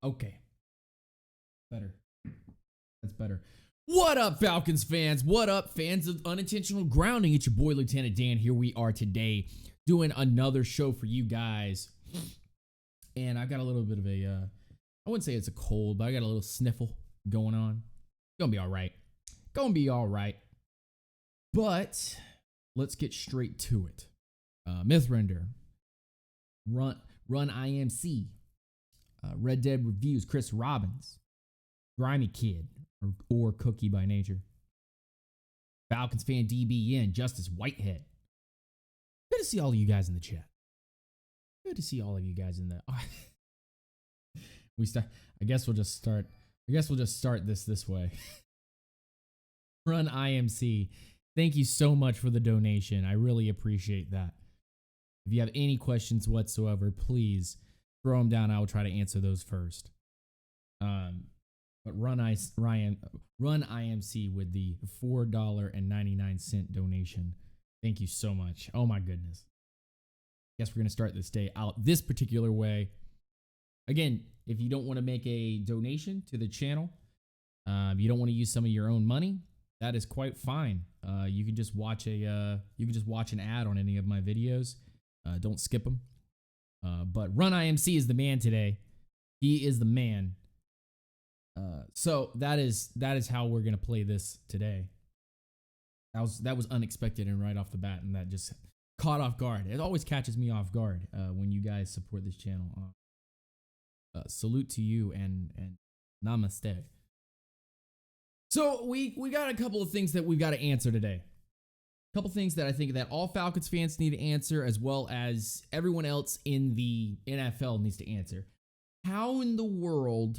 Okay. Better. That's better. What up, Falcons fans? What up, fans of Unintentional Grounding? It's your boy, Lieutenant Dan. Here we are today doing another show for you guys. And I got a little bit of a, I wouldn't say it's a cold, but I got a little sniffle going on. Gonna be all right. Gonna be all right. But let's get straight to it. Mythrender, Run IMC, Red Dead Reviews, Chris Robbins, Grimy Kid, or Cookie by Nature, Falcons fan DBN, Justice Whitehead. Good to see all of you guys in the chat. Good to see all of you guys in the. I guess we'll just start this way. Run IMC. Thank you so much for the donation. I really appreciate that. If you have any questions whatsoever, please throw them down. I will try to answer those first. But Run IMC with the $4.99 donation. Thank you so much. Oh my goodness. Guess we're going to start this day out this particular way. Again, if you don't want to make a donation to the channel, you don't want to use some of your own money, that is quite fine. You can just watch an ad on any of my videos. Don't skip them. But Run IMC is the man today. He is the man. So that is how we're gonna play this today. That was unexpected and right off the bat, and that just caught off guard. It always catches me off guard when you guys support this channel. Salute to you and namaste. So we got a couple of things that we've got to answer today. A couple things that I think that all Falcons fans need to answer, as well as everyone else in the NFL needs to answer. How in the world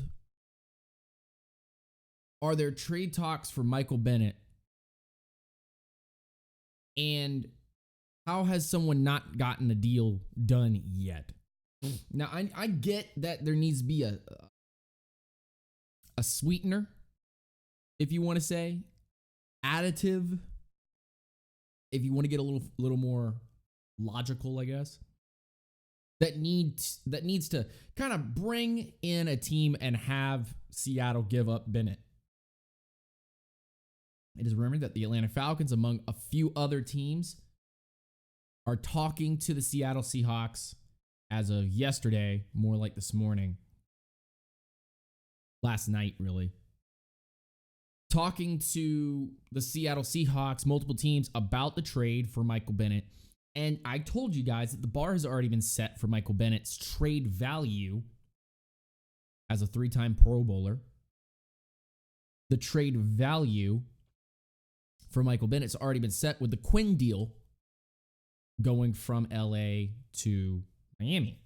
are there trade talks for Michael Bennett? And how has someone not gotten a deal done yet? Now, I get that there needs to be a sweetener, if you want to say, additive, if you want to get a little more logical, I guess. That needs to kind of bring in a team and have Seattle give up Bennett. It is rumored that the Atlanta Falcons, among a few other teams, are talking to the Seattle Seahawks as of yesterday, more like this morning, last night, really. Talking to the Seattle Seahawks, multiple teams, about the trade for Michael Bennett. And I told you guys that the bar has already been set for Michael Bennett's trade value as a 3-time Pro Bowler. The trade value for Michael Bennett's already been set with the Quinn deal going from LA to Miami.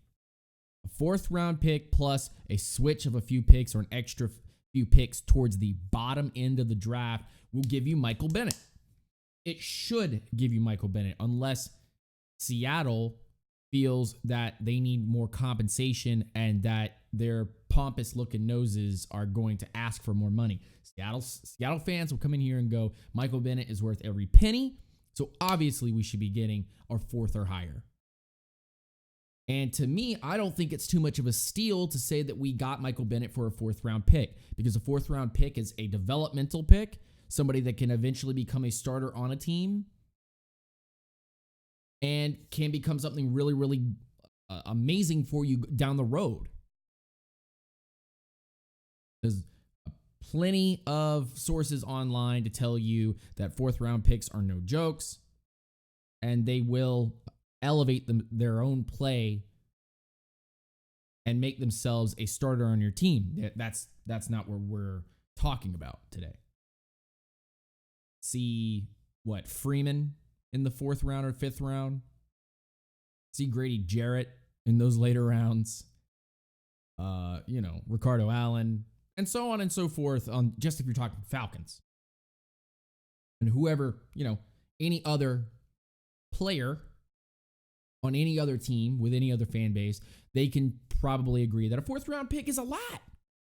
A 4th-round pick plus a switch of a few picks or an extra few picks towards the bottom end of the draft will give you Michael Bennett. It should give you Michael Bennett unless Seattle feels that they need more compensation and that their pompous looking noses are going to ask for more money. Seattle fans will come in here and go, Michael Bennett is worth every penny, so obviously we should be getting our 4th or higher. And to me, I don't think it's too much of a steal to say that we got Michael Bennett for a 4th-round pick, because a 4th-round pick is a developmental pick, somebody that can eventually become a starter on a team and can become something really, really amazing for you down the road. There's plenty of sources online to tell you that 4th-round picks are no jokes, and they will elevate their own play and make themselves a starter on your team. That's not what we're talking about today. See Freeman in the 4th round or 5th round. See Grady Jarrett in those later rounds. Ricardo Allen, and so on and so forth, on just if you're talking Falcons. And whoever, any other player on any other team with any other fan base, they can probably agree that a 4th-round pick is a lot.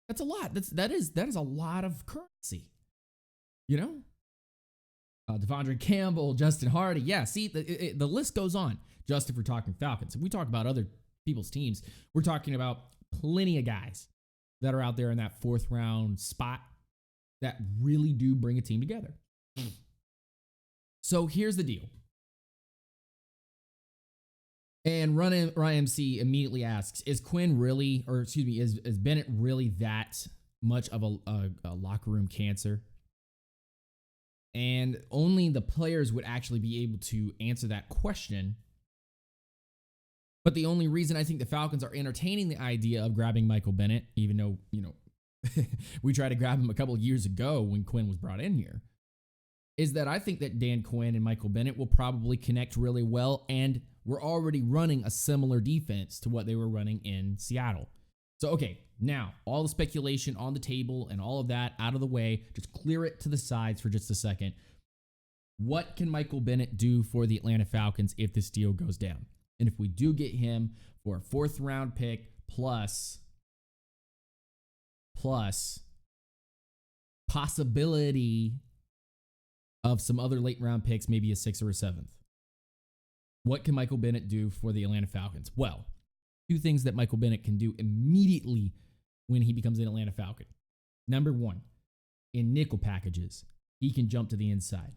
That's a lot. That is a lot of currency. Devondre Campbell, Justin Hardy. Yeah, see, the list goes on. Just if we're talking Falcons. If we talk about other people's teams, we're talking about plenty of guys that are out there in that 4th-round spot that really do bring a team together. So here's the deal. And Ryan MC immediately asks, is Bennett really that much of a locker room cancer? And only the players would actually be able to answer that question. But the only reason I think the Falcons are entertaining the idea of grabbing Michael Bennett, even though, we tried to grab him a couple of years ago when Quinn was brought in here, is that I think that Dan Quinn and Michael Bennett will probably connect really well, and we're already running a similar defense to what they were running in Seattle. So, okay, now all the speculation on the table and all of that out of the way, just clear it to the sides for just a second. What can Michael Bennett do for the Atlanta Falcons if this deal goes down? And if we do get him for a 4th-round pick plus possibility of some other late-round picks, maybe a 6th or a 7th. What can Michael Bennett do for the Atlanta Falcons? Well, 2 things that Michael Bennett can do immediately when he becomes an Atlanta Falcon. Number 1, in nickel packages, he can jump to the inside.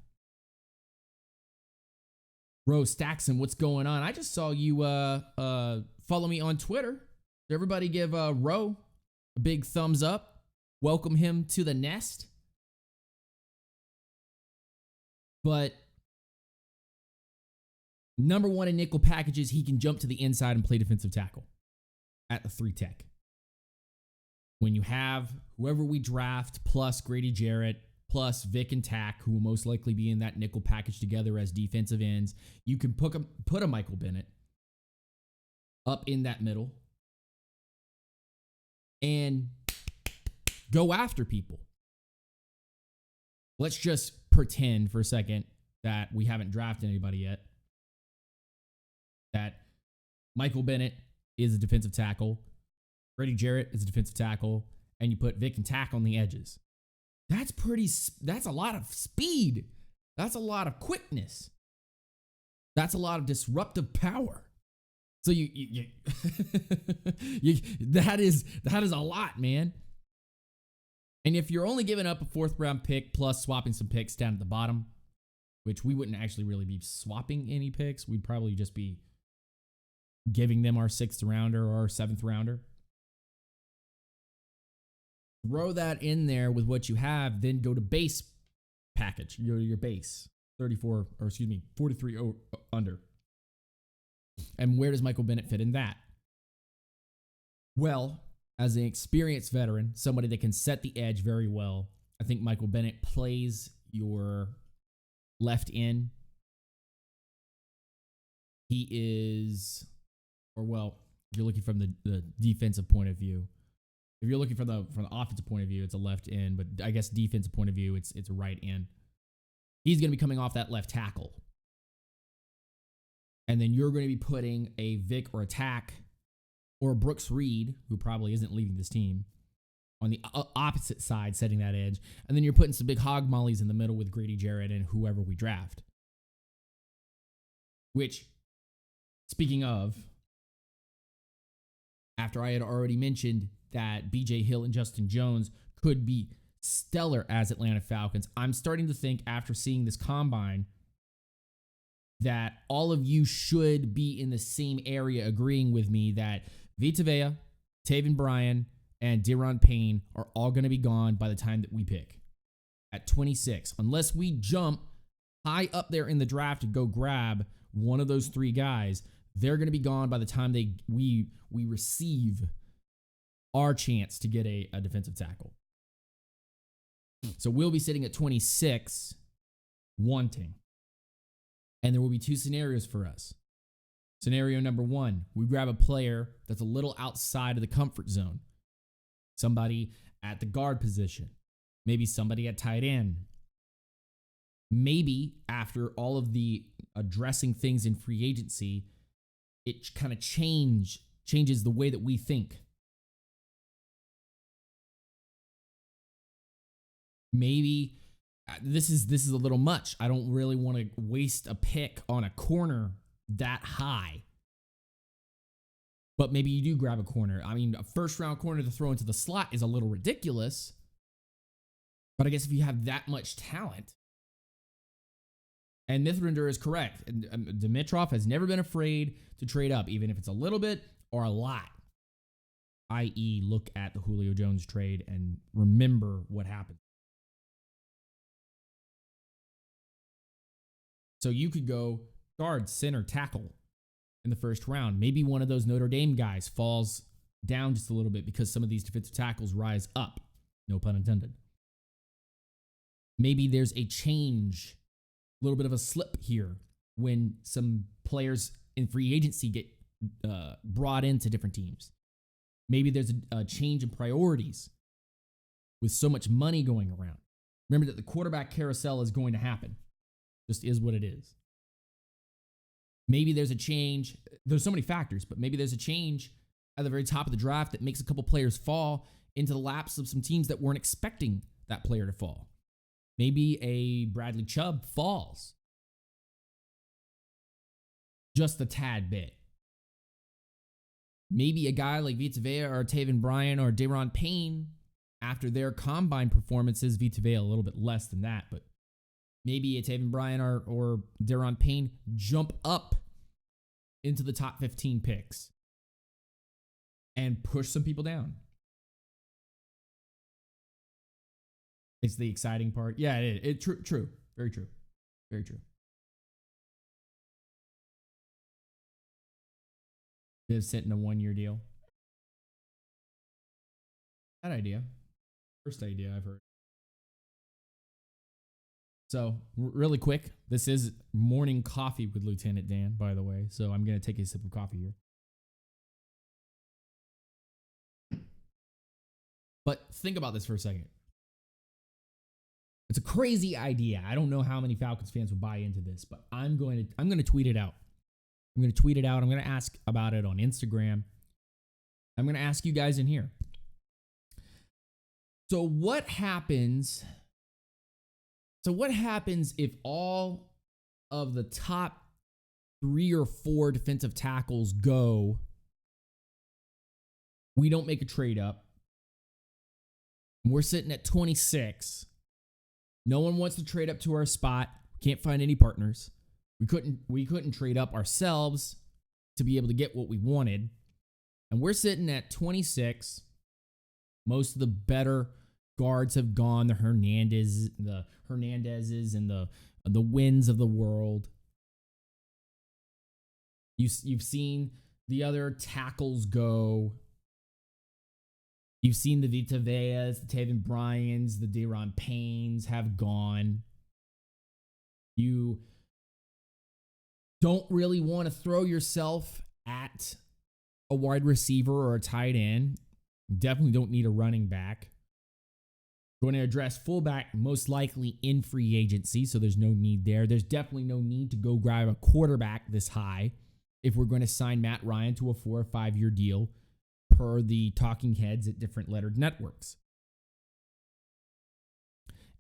Rose Staxon, what's going on? I just saw you follow me on Twitter. Everybody give Ro a big thumbs up. Welcome him to the nest. But number 1 in nickel packages, he can jump to the inside and play defensive tackle at the 3 tech. When you have whoever we draft plus Grady Jarrett plus Vic and Tack, who will most likely be in that nickel package together as defensive ends, you can put a Michael Bennett up in that middle and go after people. Let's just pretend for a second that we haven't drafted anybody yet, that Michael Bennett is a defensive tackle, Grady Jarrett is a defensive tackle, and you put Vic and Tack on the edges. That's a lot of speed. That's a lot of quickness. That's a lot of disruptive power. So that is a lot, man. And if you're only giving up a 4th-round pick plus swapping some picks down at the bottom, which we wouldn't actually really be swapping any picks. We'd probably just be giving them our 6th rounder or our 7th rounder. Throw that in there with what you have, then go to base package. You go to your base, 43 under. And where does Michael Bennett fit in that? Well, as an experienced veteran, somebody that can set the edge very well, I think Michael Bennett plays your left in. He is, or well, if you're looking from the defensive point of view, if you're looking from the offensive point of view, it's a left end, but I guess defensive point of view, it's a right end. He's going to be coming off that left tackle. And then you're going to be putting a Vic or a Tack or Brooks Reed, who probably isn't leaving this team, on the opposite side, setting that edge. And then you're putting some big hog mollies in the middle with Grady Jarrett and whoever we draft. Which, speaking of, after I had already mentioned that BJ Hill and Justin Jones could be stellar as Atlanta Falcons, I'm starting to think after seeing this combine that all of you should be in the same area agreeing with me that Vita Vea, Taven Bryan, and Deron Payne are all going to be gone by the time that we pick at 26. Unless we jump high up there in the draft to go grab one of those 3 guys, they're going to be gone by the time we receive our chance to get a defensive tackle. So we'll be sitting at 26 wanting. And there will be 2 scenarios for us. Scenario number 1, we grab a player that's a little outside of the comfort zone. Somebody at the guard position. Maybe somebody at tight end. Maybe after all of the addressing things in free agency, it kind of changes the way that we think. Maybe this is a little much. I don't really want to waste a pick on a corner that high. But maybe you do grab a corner. I mean, a 1st-round corner to throw into the slot is a little ridiculous. But I guess if you have that much talent, and Mithrinder is correct, and Dimitrov has never been afraid to trade up, even if it's a little bit or a lot. I.e., look at the Julio Jones trade and remember what happened. So you could go guard, center, tackle in the 1st round. Maybe one of those Notre Dame guys falls down just a little bit because some of these defensive tackles rise up. No pun intended. Maybe there's a change, a little bit of a slip here when some players in free agency get brought into different teams. Maybe there's a change in priorities with so much money going around. Remember that the quarterback carousel is going to happen. Just is what it is. Maybe there's a change. There's so many factors, but maybe there's a change at the very top of the draft that makes a couple players fall into the laps of some teams that weren't expecting that player to fall. Maybe a Bradley Chubb falls just a tad bit. Maybe a guy like Vita Vea or Taven Bryan or Deron Payne, after their combine performances, Vita Vea a little bit less than that, but maybe a Taven Bryan or Deron Payne jump up into the top 15 picks and push some people down. It's the exciting part. Yeah, true. Very true. Very true. Live sit in a 1-year deal. That idea. First idea I've heard. So, really quick, this is morning coffee with Lieutenant Dan, by the way. So, I'm going to take a sip of coffee here. But think about this for a second. It's a crazy idea. I don't know how many Falcons fans would buy into this, but I'm going to tweet it out. I'm going to tweet it out. I'm going to ask about it on Instagram. I'm going to ask you guys in here. So what happens if all of the top 3 or 4 defensive tackles go? We don't make a trade up. We're sitting at 26. No one wants to trade up to our spot. Can't find any partners. We couldn't trade up ourselves to be able to get what we wanted. And we're sitting at 26. Most of the better guards have gone. The Hernandezes and the Wins of the world. You've seen the other tackles go. You've seen the Vita Veas, the Taven Bryans, the Deron Paynes have gone. You don't really want to throw yourself at a wide receiver or a tight end. You definitely don't need a running back. Going to address fullback most likely in free agency, so there's no need there. There's definitely no need to go grab a quarterback this high if we're going to sign Matt Ryan to a 4 or 5 year deal per the talking heads at different lettered networks.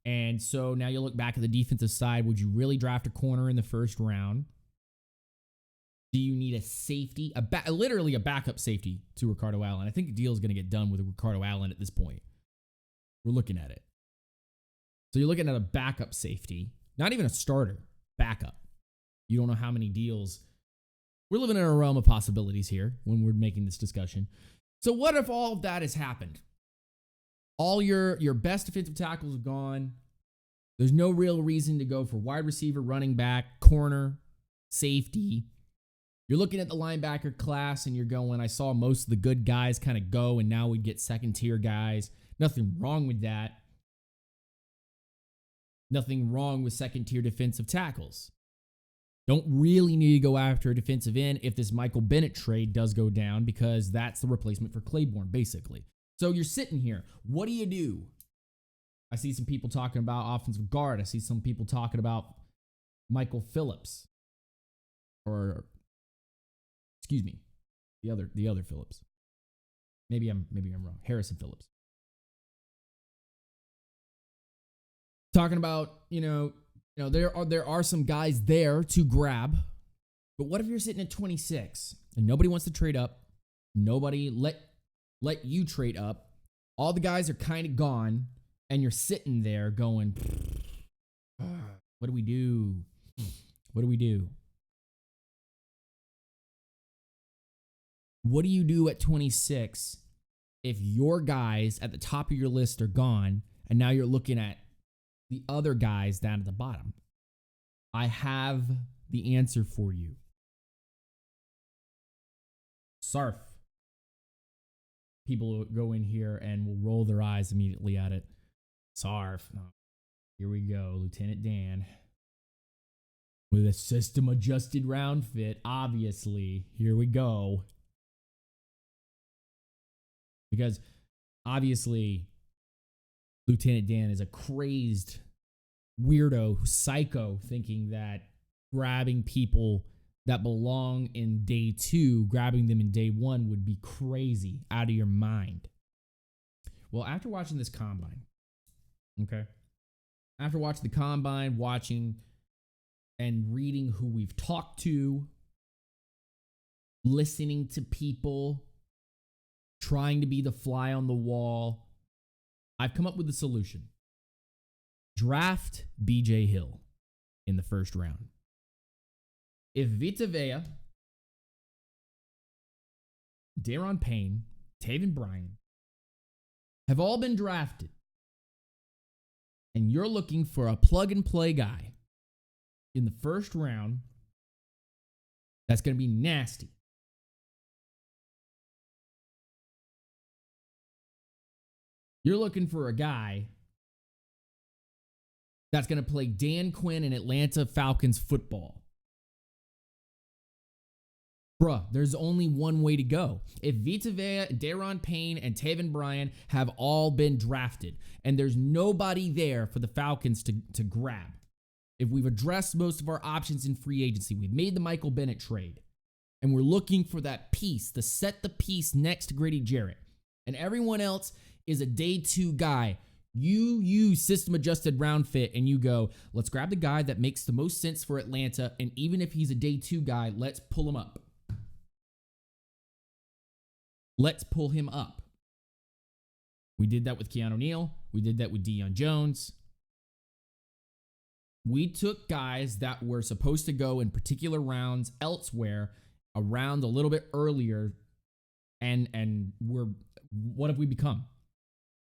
And so now you look back at the defensive side. Would you really draft a corner in the first round? Do you need a safety, literally a backup safety to Ricardo Allen? I think the deal is going to get done with Ricardo Allen at this point. We're looking at it. So you're looking at a backup safety, not even a starter, backup. You don't know how many deals. We're living in a realm of possibilities here when we're making this discussion. So what if all of that has happened? All your best defensive tackles have gone. There's no real reason to go for wide receiver, running back, corner, safety. You're looking at the linebacker class and you're going, I saw most of the good guys kind of go, and now we get second tier guys. Nothing wrong with that. Nothing wrong with second tier defensive tackles. Don't really need to go after a defensive end if this Michael Bennett trade does go down, because that's the replacement for Claiborne, basically. So you're sitting here. What do? I see some people talking about offensive guard. I see some people talking about Michael Phillips. Or, excuse me, the other Phillips. Maybe I'm wrong. Harrison Phillips. Talking about, there are some guys there to grab. But what if you're sitting at 26 and nobody wants to trade up? Nobody let you trade up. All the guys are kind of gone, and you're sitting there going, what do we do? What do we do? What do you do at 26 if your guys at the top of your list are gone, and now you're looking at the other guys down at the bottom? I have the answer for you. Sarf. People will go in here and will roll their eyes immediately at it. Sarf. Oh, here we go. Lieutenant Dan. With a system adjusted round fit, obviously. Here we go. Because obviously, Lieutenant Dan is a crazed weirdo, psycho, thinking that grabbing people that belong in day 2, grabbing them in day 1 would be crazy, out of your mind. Well, after watching this combine, okay? After watching the combine, watching and reading who we've talked to, listening to people, trying to be the fly on the wall, I've come up with a solution. Draft BJ Hill in the first round. If Vita Vea, Deron Payne, Taven Bryan have all been drafted, and you're looking for a plug-and-play guy in the first round that's going to be nasty, you're looking for a guy that's going to play Dan Quinn in Atlanta Falcons football. Bruh, there's only one way to go. If Vita Vea, Deron Payne, and Taven Bryan have all been drafted, and there's nobody there for the Falcons to grab, if we've addressed most of our options in free agency, we've made the Michael Bennett trade, and we're looking for that piece, to set the piece next to Grady Jarrett, and everyone else is a day 2 guy, you use system adjusted round fit and you go, let's grab the guy that makes the most sense for Atlanta, and even if he's a day 2 guy, let's pull him up. Let's pull him up. We did that with Keanu Neal. We did that with Deion Jones. We took guys that were supposed to go in particular rounds elsewhere, a round a little bit earlier, and what have we become?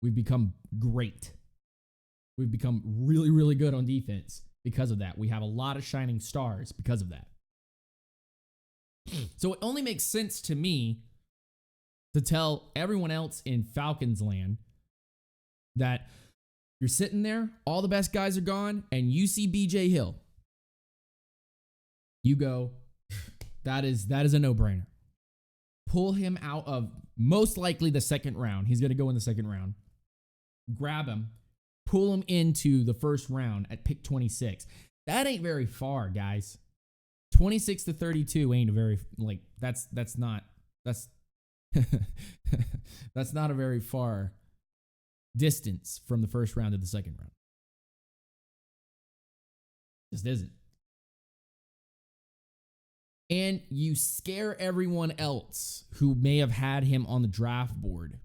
We've become great. We've become really, really good on defense because of that. We have a lot of shining stars because of that. So it only makes sense to me to tell everyone else in Falcons land that you're sitting there, all the best guys are gone, and you see BJ Hill. You go, that is a no-brainer. Pull him out of most likely the second round. He's going to go in the second round. Grab him, pull him into the first round at pick 26. That ain't very far, guys. 26 to 32 ain't a very, like, that's not a very far distance from the first round to the second round. Just isn't. And you scare everyone else who may have had him on the draft board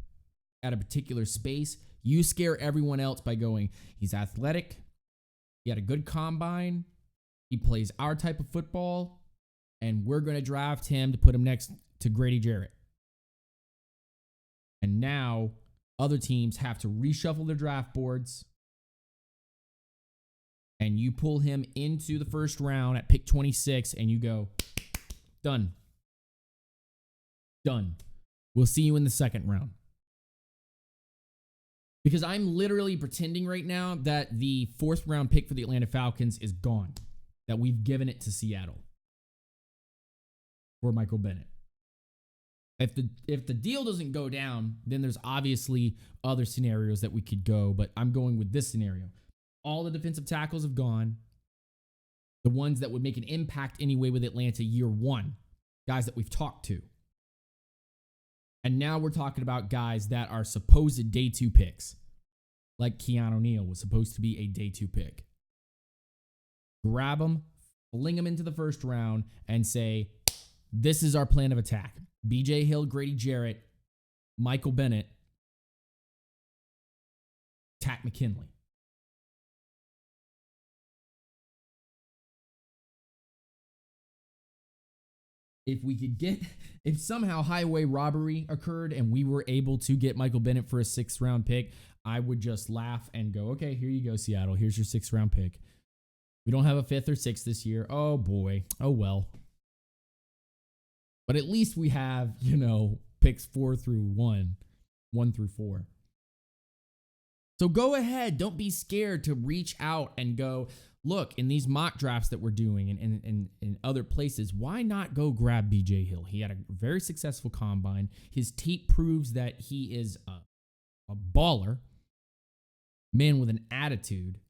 at a particular space. You scare everyone else by going, he's athletic, he had a good combine, he plays our type of football, and we're going to draft him to put him next to Grady Jarrett. And now other teams have to reshuffle their draft boards, and you pull him into the first round at pick 26, and you go, done. Done. We'll see you in the second round. Because I'm literally pretending right now that the fourth round pick for the Atlanta Falcons is gone, that we've given it to Seattle for Michael Bennett. If the deal doesn't go down, then there's obviously other scenarios that we could go, but I'm going with this scenario. All the defensive tackles have gone. The ones that would make an impact anyway with Atlanta year one, guys that we've talked to. And now we're talking about guys that are supposed day 2 picks, like Keanu Neal was supposed to be a day 2 pick. Grab them, fling them into the first round, and say, this is our plan of attack. BJ Hill, Grady Jarrett, Michael Bennett, Takk McKinley. If somehow highway robbery occurred and we were able to get Michael Bennett for a 6th round pick, I would just laugh and go, okay, here you go, Seattle. Here's your 6th round pick. We don't have a 5th or 6th this year. Oh boy. Oh well. But at least we have, picks 4 through 1 through 4. So go ahead. Don't be scared to reach out and go, look, in these mock drafts that we're doing and in other places, why not go grab BJ Hill? He had a very successful combine. His tape proves that he is a baller, man with an attitude.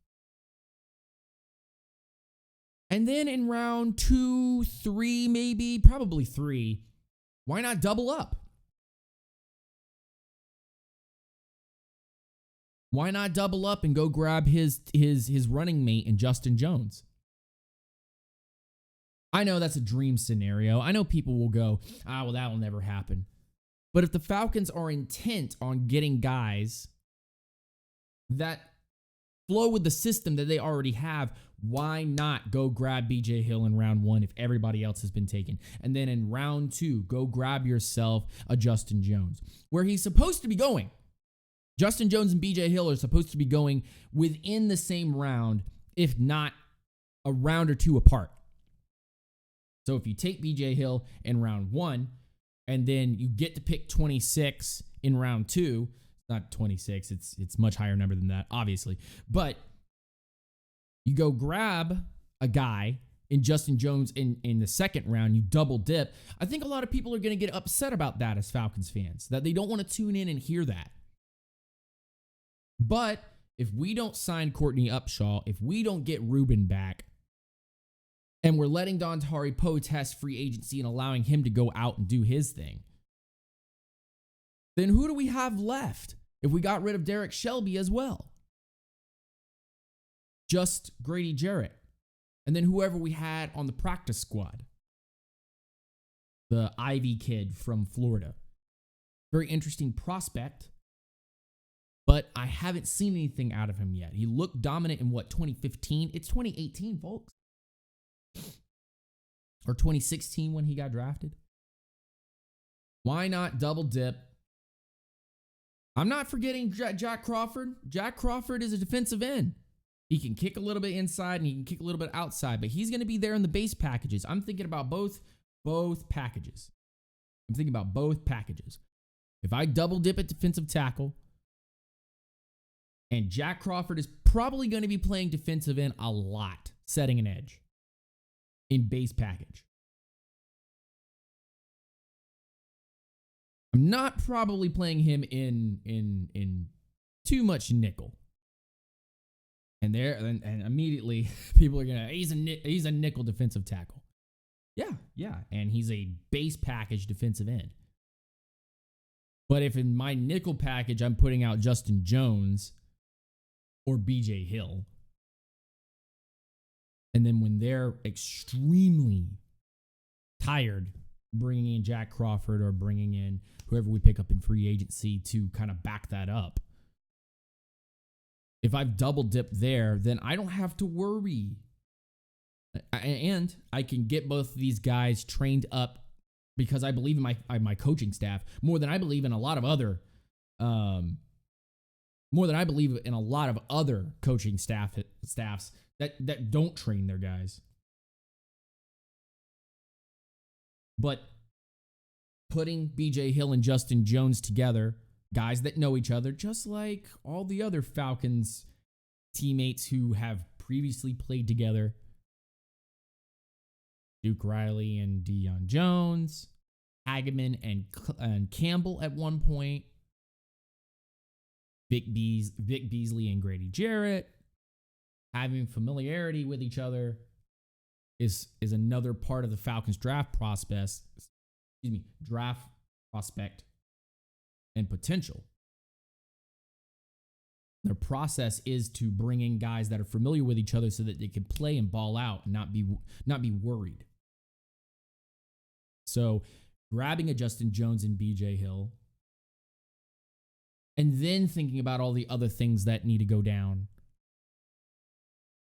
And then in round 2, 3, maybe, probably 3, why not double up? Why not double up and go grab his running mate in Justin Jones? I know that's a dream scenario. I know people will go, well, that will never happen. But if the Falcons are intent on getting guys that flow with the system that they already have, why not go grab BJ Hill in round 1 if everybody else has been taken? And then in round 2, go grab yourself a Justin Jones, where he's supposed to be going. Justin Jones and BJ Hill are supposed to be going within the same round, if not a round or 2 apart. So if you take BJ Hill in round 1, and then you get to pick 26 in round 2, not 26, it's much higher number than that, obviously. But you go grab a guy in Justin Jones in the second round, you double dip. I think a lot of people are going to get upset about that as Falcons fans, that they don't want to tune in and hear that. But if we don't sign Courtney Upshaw, if we don't get Reuben back, and we're letting Dontari Poe test free agency and allowing him to go out and do his thing, then who do we have left if we got rid of Derek Shelby as well? Just Grady Jarrett. And then whoever we had on the practice squad. The Ivy kid from Florida. Very interesting prospect. but I haven't seen anything out of him yet. He looked dominant in 2015? It's 2018, folks. Or 2016 when he got drafted. Why not double dip? I'm not forgetting Jack Crawford. Jack Crawford is a defensive end. He can kick a little bit inside and he can kick a little bit outside, but he's going to be there in the base packages. I'm thinking about both packages. I'm thinking about both packages. If I double dip at defensive tackle, and Jack Crawford is probably going to be playing defensive end a lot, setting an edge in base package. I'm not probably playing him in too much nickel. And immediately people are gonna, he's a nickel defensive tackle. Yeah, and he's a base package defensive end. But if in my nickel package I'm putting out Justin Jones or BJ Hill, and then when they're extremely tired, bringing in Jack Crawford or bringing in whoever we pick up in free agency to kind of back that up. If I've double dipped there, then I don't have to worry. And I can get both of these guys trained up because I believe in my coaching staff more than I believe in a lot of other coaching staffs that don't train their guys. But putting BJ Hill and Justin Jones together, guys that know each other, just like all the other Falcons teammates who have previously played together. Duke Riley and Deion Jones, Hageman and Campbell at one point, Vic Beasley and Grady Jarrett, having familiarity with each other is another part of the Falcons draft prospect and potential. Their process is to bring in guys that are familiar with each other so that they can play and ball out and not be worried. So grabbing a Justin Jones and BJ Hill and then thinking about all the other things that need to go down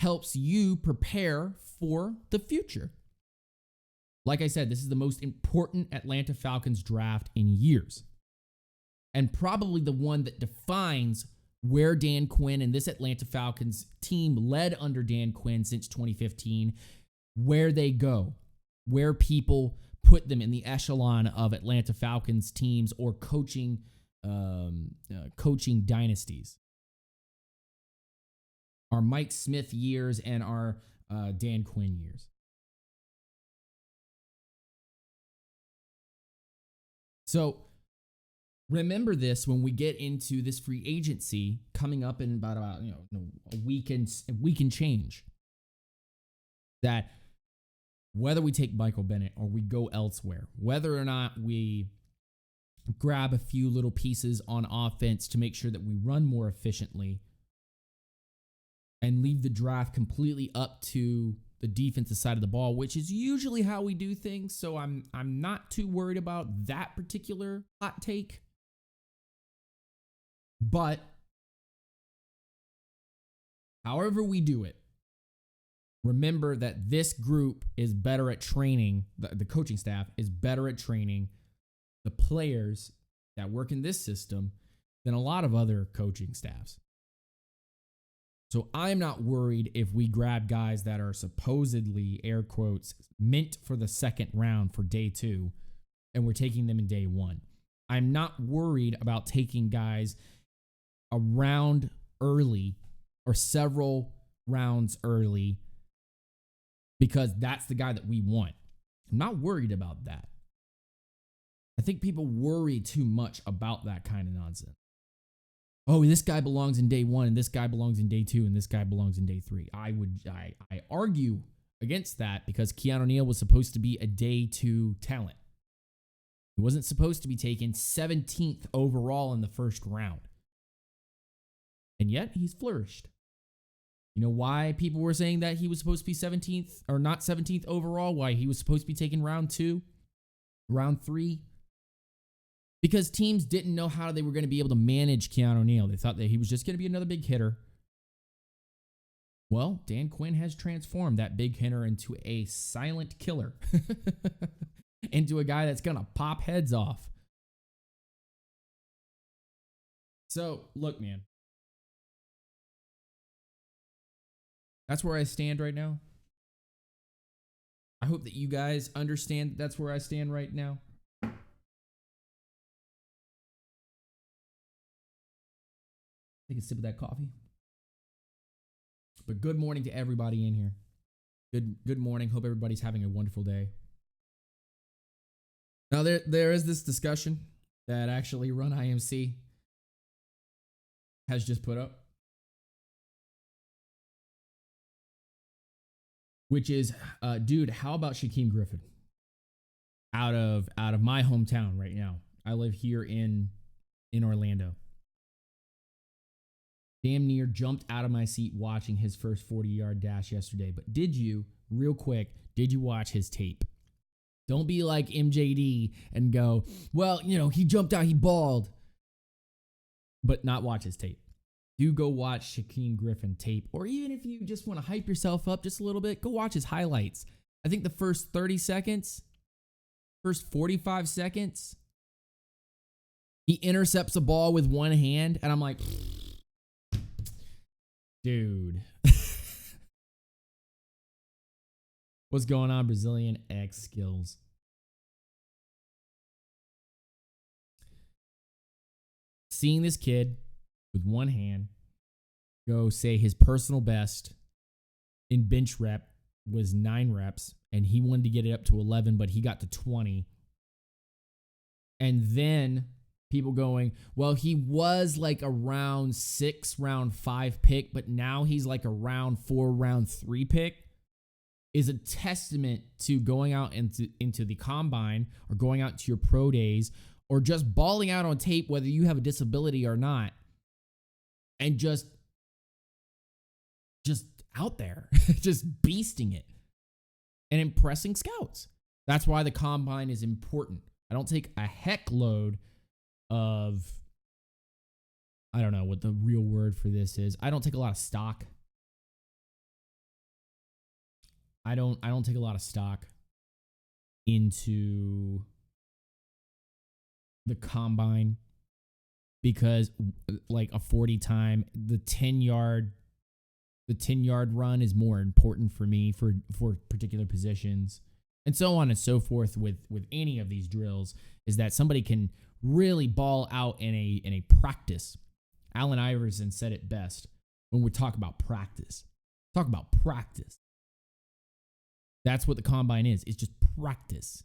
helps you prepare for the future. Like I said, this is the most important Atlanta Falcons draft in years. And probably the one that defines where Dan Quinn and this Atlanta Falcons team led under Dan Quinn since 2015, where they go, where people put them in the echelon of Atlanta Falcons teams or coaching dynasties. Our Mike Smith years and our Dan Quinn years. So remember this when we get into this free agency coming up in about a week and change. That whether we take Michael Bennett or we go elsewhere, whether or not we grab a few little pieces on offense to make sure that we run more efficiently and leave the draft completely up to the defensive side of the ball, which is usually how we do things. So I'm not too worried about that particular hot take. But however we do it, remember that this group is better at training, the coaching staff is better at training the players that work in this system than a lot of other coaching staffs. So I'm not worried if we grab guys that are supposedly, air quotes, meant for the second round for day 2, and we're taking them in day 1. I'm not worried about taking guys a round early or several rounds early because that's the guy that we want. I'm not worried about that. I think people worry too much about that kind of nonsense. Oh, this guy belongs in day 1, and this guy belongs in day 2, and this guy belongs in day 3. I argue against that because Keanu Neal was supposed to be a day 2 talent. He wasn't supposed to be taken 17th overall in the first round. And yet, he's flourished. You know why people were saying that he was supposed to be 17th or not 17th overall? Why he was supposed to be taken round 2, round 3? because teams didn't know how they were going to be able to manage Keanu Neal. They thought that he was just going to be another big hitter. Well, Dan Quinn has transformed that big hitter into a silent killer, into a guy that's going to pop heads off. So, look, man. That's where I stand right now. I hope that you guys understand that's where I stand right now. Take a sip of that coffee. But good morning to everybody in here. Good morning. Hope everybody's having a wonderful day. Now, there is this discussion that actually Run IMC has just put up, which is, dude, how about Shaquem Griffin out of my hometown right now? I live here in Orlando. Damn near jumped out of my seat watching his first 40-yard dash yesterday. But did you, real quick, did you watch his tape? Don't be like MJD and go, well, he jumped out, he balled. But not watch his tape. Do go watch Shaquem Griffin tape. Or even if you just want to hype yourself up just a little bit, go watch his highlights. I think the first 30 seconds, first 45 seconds, he intercepts a ball with one hand. And I'm like, dude. What's going on, Brazilian X skills? Seeing this kid with one hand go say his personal best in bench rep was 9 reps, and he wanted to get it up to 11, but he got to 20. And then people going, well, he was like a round 6, round 5 pick, but now he's like a round 4, round 3 pick, is a testament to going out into the combine or going out to your pro days or just balling out on tape, whether you have a disability or not, and just out there, just beasting it and impressing scouts. That's why the combine is important. I don't take a heck load of, I don't know what the real word for this is. I don't take a lot of stock. I don't take a lot of stock into the combine because like a 40 time, the 10-yard run is more important for me for particular positions, and so on and so forth with any of these drills, is that somebody can really ball out in a practice. Allen Iverson said it best when we talk about practice. Talk about practice. That's what the combine is. It's just practice.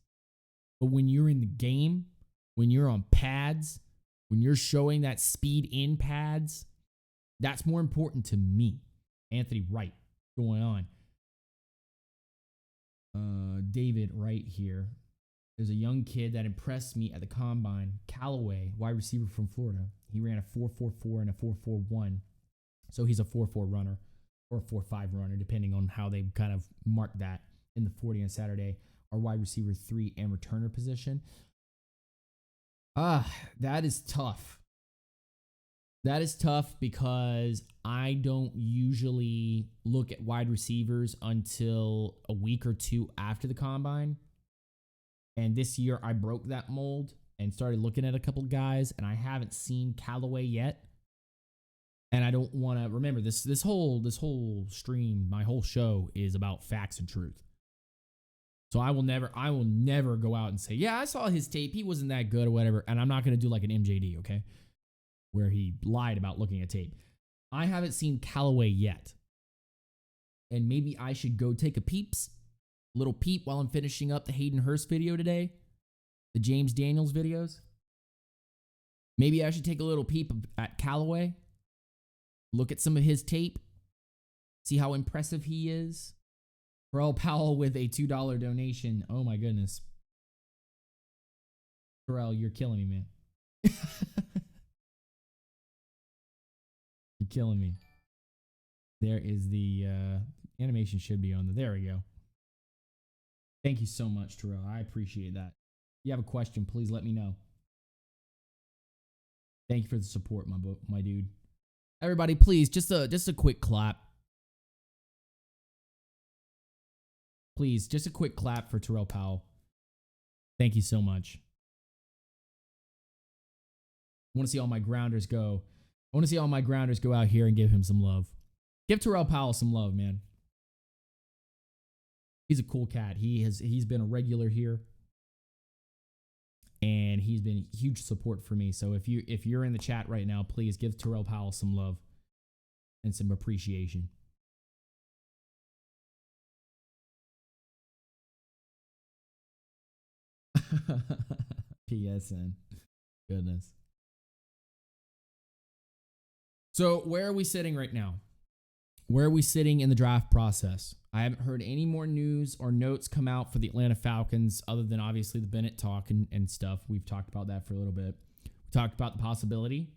But when you're in the game, when you're on pads, when you're showing that speed in pads, that's more important to me. Anthony Wright, going on. David right here. There's a young kid that impressed me at the combine. Callaway, wide receiver from Florida. He ran a 4.44 and a 4.41. So he's a 4.4 runner or a 4.5 runner, depending on how they kind of mark that in the 40 on Saturday. Our wide receiver 3 and returner position. That is tough. That is tough because I don't usually look at wide receivers until a week or two after the combine. And this year I broke that mold and started looking at a couple guys, and I haven't seen Callaway yet. And I don't want to remember this whole stream, my whole show is about facts and truth. So I will never go out and say, yeah, I saw his tape, he wasn't that good or whatever. And I'm not going to do like an MJD, okay? Where he lied about looking at tape. I haven't seen Callaway yet. And maybe I should go take a little peep while I'm finishing up the Hayden Hurst video today. The James Daniels videos. Maybe I should take a little peep at Callaway. Look at some of his tape. See how impressive he is. Terrell Powell with a $2 donation. Oh my goodness. Terrell, you're killing me, man. You're killing me. There is the animation should be on there we go. Thank you so much, Terrell. I appreciate that. If you have a question, please let me know. Thank you for the support, my dude. Everybody, please, just a quick clap. Please, just a quick clap for Terrell Powell. Thank you so much. I want to see all my grounders go. I want to see all my grounders go out here and give him some love. Give Terrell Powell some love, man. He's a cool cat. He's been a regular here, and he's been huge support for me. So if you're in the chat right now, please give Terrell Powell some love and some appreciation. PSN. Goodness. So where are we sitting right now? Where are we sitting in the draft process? I haven't heard any more news or notes come out for the Atlanta Falcons other than obviously the Bennett talk and stuff. We've talked about that for a little bit. We talked about the possibility.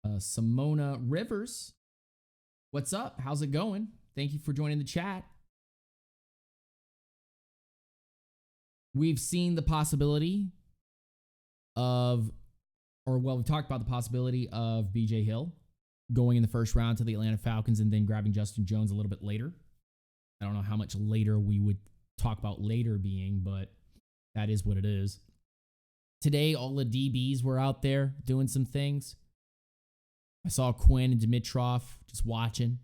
Simona Rivers. What's up? How's it going? Thank you for joining the chat. We've seen the possibility of, we've talked about the possibility of BJ Hill going in the first round to the Atlanta Falcons and then grabbing Justin Jones a little bit later. I don't know how much later we would talk about later being, but that is what it is. Today, all the DBs were out there doing some things. I saw Quinn and Dimitrov just watching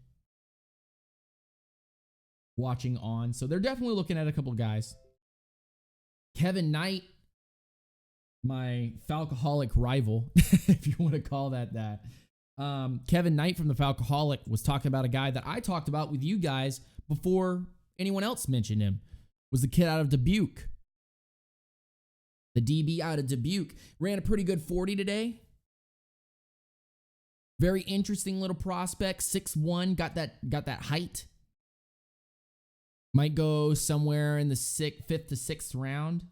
on. So they're definitely looking at a couple guys. Kevin Knight, my Falcoholic rival, if you want to call that. Kevin Knight from the Falcoholic was talking about a guy that I talked about with you guys before anyone else mentioned him. Was the kid out of Dubuque. The DB out of Dubuque. Ran a pretty good 40 today. Very interesting little prospect. 6'1", got that height. Might go somewhere in the 5th to 6th round.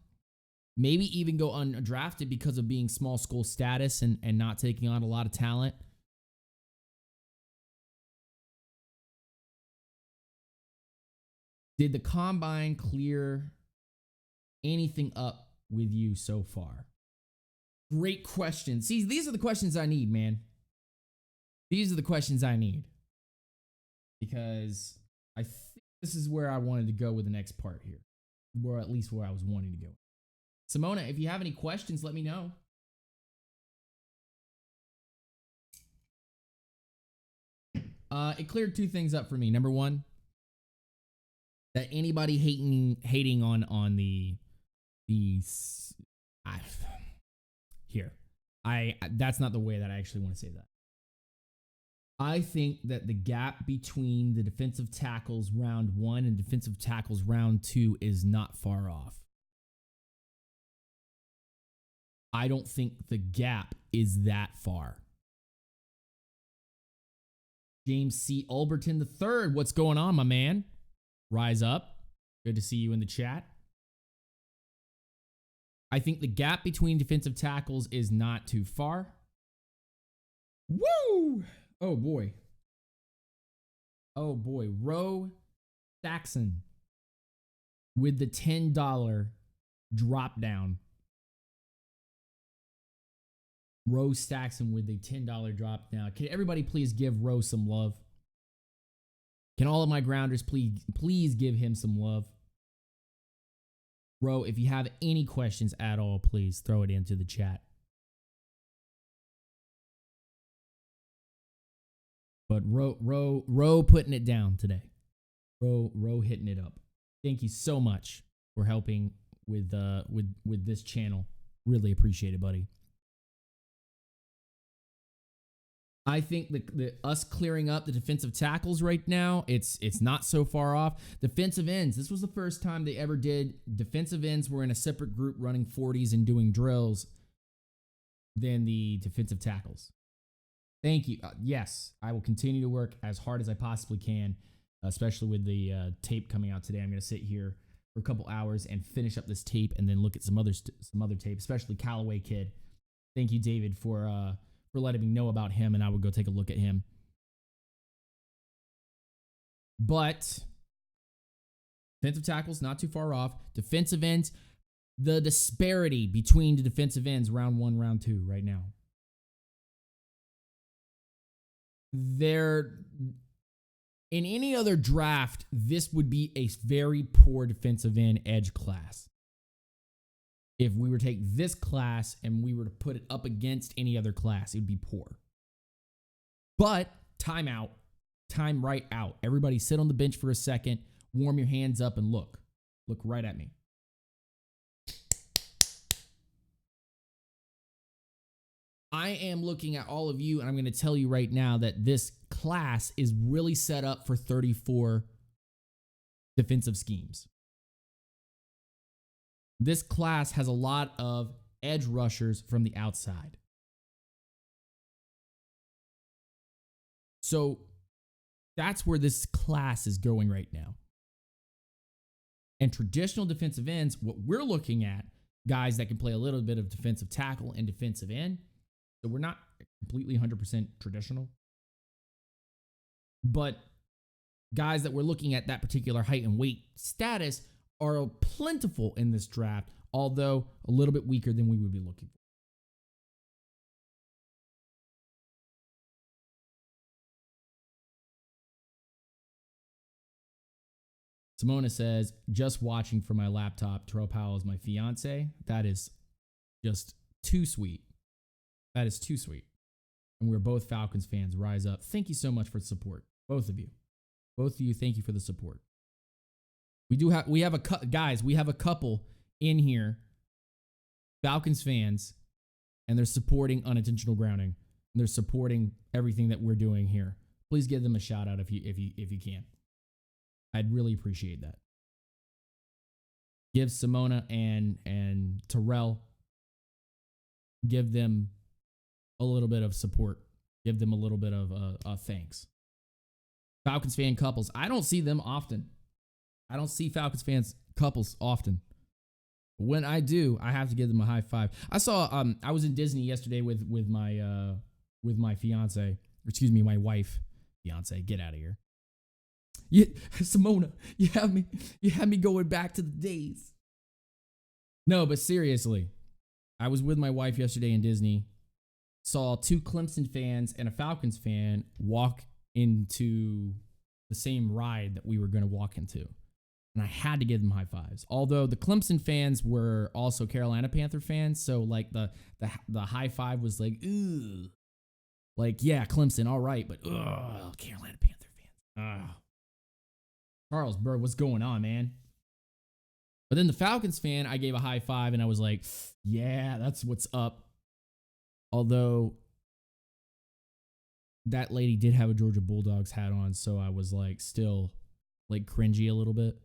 Maybe even go undrafted because of being small school status and not taking on a lot of talent. Did the combine clear anything up with you so far? Great question. See, these are the questions I need, man. These are the questions I need. Because I think this is where I wanted to go with the next part here. Or at least where I was wanting to go. Simona, if you have any questions, let me know. It cleared two things up for me. Number one, that anybody hating on the that's not the way that I actually want to say that. I think that the gap between the defensive tackles round 1 and defensive tackles round 2 is not far off. I don't think the gap is that far. James C. Alberton III, what's going on, my man? Rise up. Good to see you in the chat. I think the gap between defensive tackles is not too far. Woo! Oh, boy. Oh, boy. Roe Saxon with the $10 drop down. Roe Saxon with the $10 drop down. Can everybody please give Roe some love? Can all of my grounders please give him some love? Roe, if you have any questions at all, please throw it into the chat. But Roe putting it down today. Roe hitting it up. Thank you so much for helping with this channel. Really appreciate it, buddy. I think the us clearing up the defensive tackles right now, it's not so far off. Defensive ends, this was the first time they ever did. Defensive ends were in a separate group running 40s and doing drills than the defensive tackles. Thank you. Yes, I will continue to work as hard as I possibly can, especially with the tape coming out today. I'm going to sit here for a couple hours and finish up this tape and then look at some other tape, especially Callaway Kid. Thank you, David, for letting me know about him, and I would go take a look at him. But defensive tackles, not too far off. Defensive ends, the disparity between the defensive ends round 1, round 2 right now. In any other draft, this would be a very poor defensive end edge class. If we were to take this class and we were to put it up against any other class, it would be poor. But time out, time right out. Everybody sit on the bench for a second, warm your hands up and look. Look right at me. I am looking at all of you, and I'm going to tell you right now that this class is really set up for 34 defensive schemes. This class has a lot of edge rushers from the outside. So that's where this class is going right now. And traditional defensive ends, what we're looking at, guys that can play a little bit of defensive tackle and defensive end. So we're not completely 100% traditional. But guys that we're looking at that particular height and weight status are plentiful in this draft, although a little bit weaker than we would be looking for. Simona says, just watching from my laptop, Terrell Powell is my fiance. That is just too sweet. That is too sweet. And we're both Falcons fans. Rise up. Thank you so much for the support. Both of you. Both of you, thank you for the support. We have a couple in here, Falcons fans, and they're supporting Unintentional Grounding. And they're supporting everything that we're doing here. Please give them a shout out if you can. I'd really appreciate that. Give Simona and Terrell, give them a little bit of support. Give them a little bit of thanks. Falcons fan couples. I don't see them often. I don't see Falcons fans couples often. When I do, I have to give them a high five. I saw I was in Disney yesterday with my fiance, excuse me, my wife. Fiance, get out of here. Simona, you have me going back to the days. No, but seriously, I was with my wife yesterday in Disney. Saw 2 Clemson fans and a Falcons fan walk into the same ride that we were going to walk into. And I had to give them high fives. Although the Clemson fans were also Carolina Panther fans. So like the high five was like, ooh. Like, yeah, Clemson, all right. But, Carolina Panther fans. Charles, bro, what's going on, man? But then the Falcons fan, I gave a high five and I was like, yeah, that's what's up. Although that lady did have a Georgia Bulldogs hat on, so I was like still like cringy a little bit.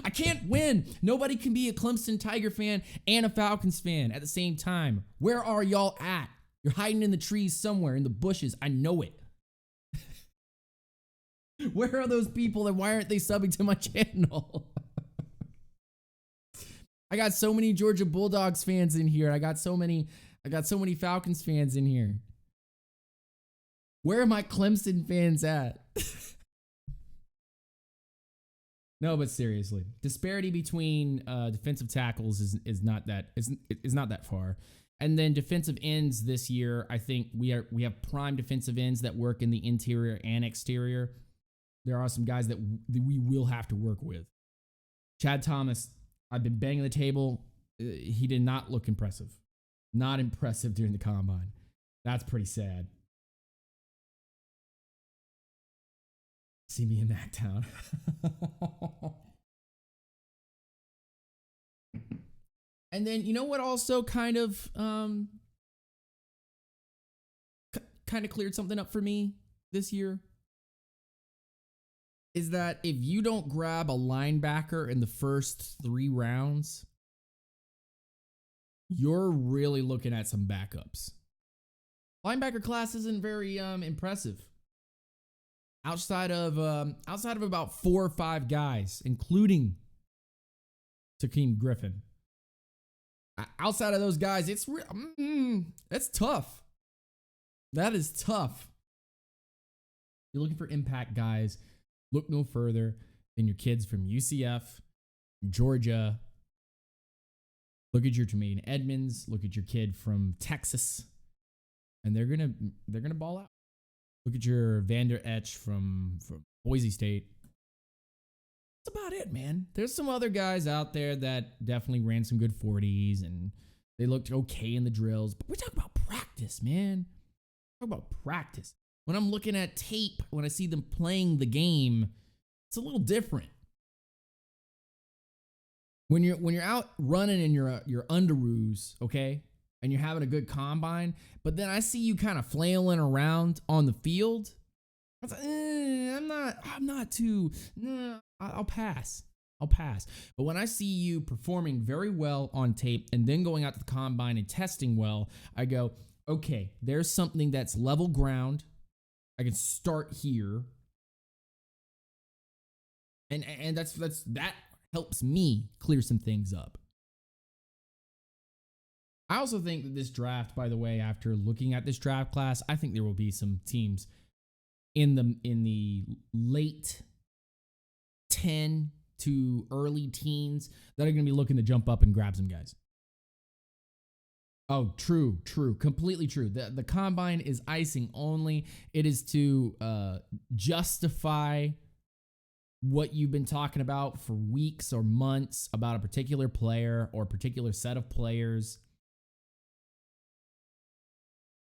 I can't win. Nobody can be a Clemson Tiger fan and a Falcons fan at the same time. Where are y'all at? You're hiding in the trees somewhere, in the bushes. I know it. Where are those people and why aren't they subbing to my channel? I got so many Georgia Bulldogs fans in here. I got so many Falcons fans in here. Where are my Clemson fans at? No, but seriously, disparity between defensive tackles is not that far. And then defensive ends this year, I think we have prime defensive ends that work in the interior and exterior. There are some guys that we will have to work with. Chad Thomas, I've been banging the table. He did not look impressive. Not impressive during the combine. That's pretty sad. See me in Mactown. And then, you know what also kind of cleared something up for me this year? Is that if you don't grab a linebacker in the first 3 rounds, you're really looking at some backups. Linebacker class isn't very impressive. Outside of about 4 or 5 guys, including Takeem Griffin. Outside of those guys, it's tough. That is tough. You're looking for impact guys. Look no further than your kids from UCF, Georgia, Look at your Tremaine Edmonds. Look at your kid from Texas, and they're gonna ball out. Look at your Vander Etch from Boise State. That's about it, man. There's some other guys out there that definitely ran some good 40s and they looked okay in the drills. But we're talking about practice, man. We're talking about practice. When I'm looking at tape, when I see them playing the game, it's a little different. When you're out running in your underoos, okay, and you're having a good combine, but then I see you kind of flailing around on the field. I was like, I'm not too. Nah, I'll pass. But when I see you performing very well on tape and then going out to the combine and testing well, I go, okay, there's something that's level ground. I can start here, and that helps me clear some things up. I also think that this draft, by the way, after looking at this draft class, I think there will be some teams in the late 10 to early teens that are going to be looking to jump up and grab some guys. Oh, true. Completely true. The combine is icing only. It is to justify what you've been talking about for weeks or months about a particular player or a particular set of players.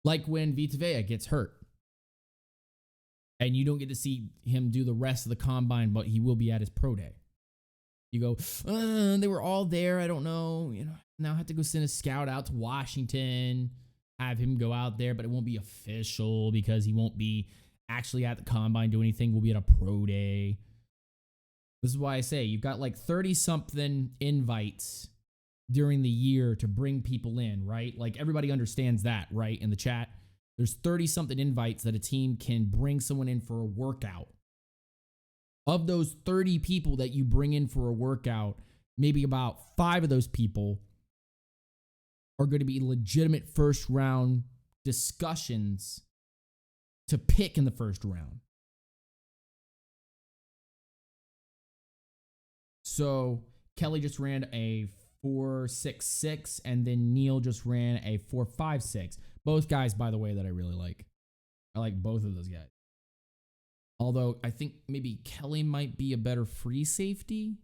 Like when Vita Vea gets hurt and you don't get to see him do the rest of the combine, but he will be at his pro day. You go, they were all there. I don't know. Now I have to go send a scout out to Washington, have him go out there, but it won't be official because he won't be actually at the combine doing anything. We'll be at a pro day. This is why I say you've got like 30-something invites during the year to bring people in, right? Like everybody understands that, right? In the chat, there's 30-something invites that a team can bring someone in for a workout. Of those 30 people that you bring in for a workout, maybe about 5 of those people are going to be legitimate first round discussions to pick in the first round. So Kelly just ran a 4.66 and then Neil just ran a 4.56. Both guys, by the way, that I really like. I like both of those guys. Although I think maybe Kelly might be a better free safety.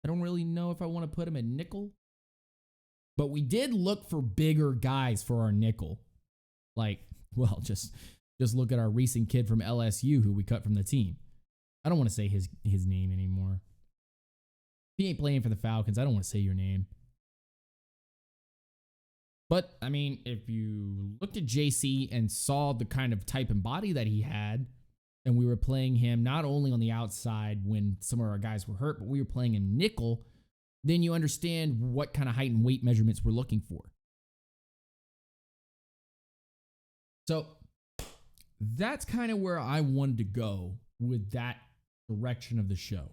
I don't really know if I want to put him at nickel. But we did look for bigger guys for our nickel. Like, well, just look at our recent kid from LSU who we cut from the team. I don't want to say his name anymore. If he ain't playing for the Falcons, I don't want to say your name. But, I mean, if you looked at JC and saw the kind of type and body that he had, and we were playing him not only on the outside when some of our guys were hurt, but we were playing him nickel, then you understand what kind of height and weight measurements we're looking for. So that's kind of where I wanted to go with that direction of the show,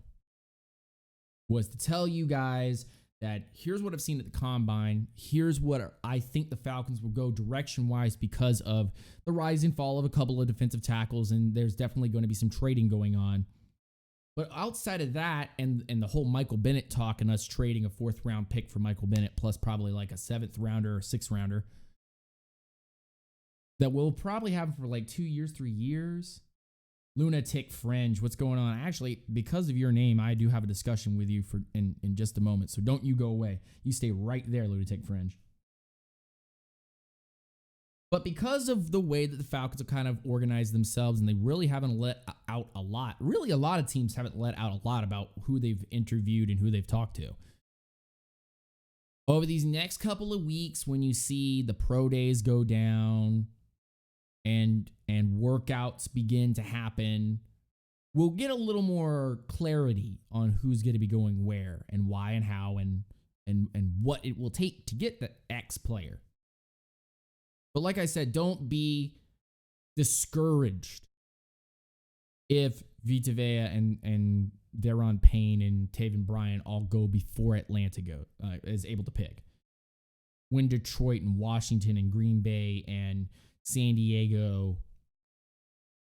was to tell you guys that here's what I've seen at the combine. Here's what I think the Falcons will go direction-wise because of the rise and fall of a couple of defensive tackles, and there's definitely going to be some trading going on. But outside of that, and the whole Michael Bennett talk and us trading a 4th-round pick for Michael Bennett plus probably like a 7th-rounder or 6th-rounder that we'll probably have for like 2 years, 3 years. Lunatic Fringe, what's going on? Actually, because of your name, I do have a discussion with you in just a moment. So don't you go away. You stay right there, Lunatic Fringe. But because of the way that the Falcons have kind of organized themselves and they really haven't let out a lot, really a lot of teams haven't let out a lot about who they've interviewed and who they've talked to. Over these next couple of weeks, when you see the pro days go down and workouts begin to happen, we'll get a little more clarity on who's going to be going where and why and how and what it will take to get the X player. But like I said, don't be discouraged if Vita Vea and Deron Payne and Taven Bryan all go before Atlanta is able to pick. When Detroit and Washington and Green Bay and San Diego